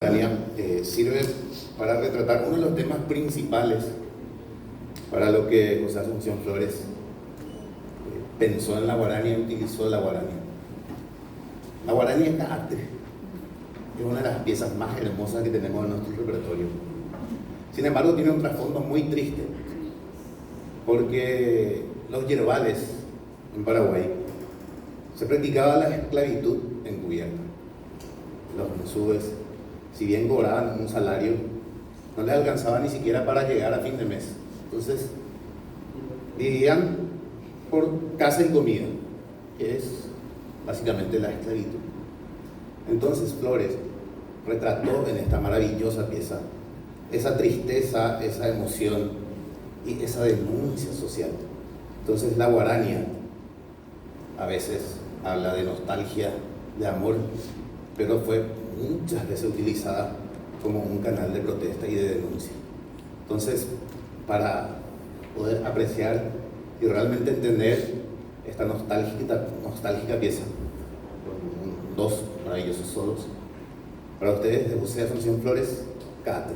Sirve para retratar uno de los temas principales para lo que José Asunción Flores pensó en la guarania y utilizó la guarania. La guarania es arte, es una de las piezas más hermosas que tenemos en nuestro repertorio. Sin embargo, tiene un trasfondo muy triste, porque los yerbales en Paraguay se practicaba la esclavitud encubierta. Los mensúes, si bien cobraban un salario, no les alcanzaba ni siquiera para llegar a fin de mes. Entonces, vivían por casa y comida, que es básicamente la esclavitud. Entonces, Flores retrató en esta maravillosa pieza esa tristeza, esa emoción y esa denuncia social. Entonces, la guarania a veces habla de nostalgia, de amor, pero fue muchas veces utilizada como un canal de protesta y de denuncia. Entonces, para poder apreciar y realmente entender esta nostálgica pieza, con dos maravillosos solos, para ustedes de José Asunción Flores, Cáate.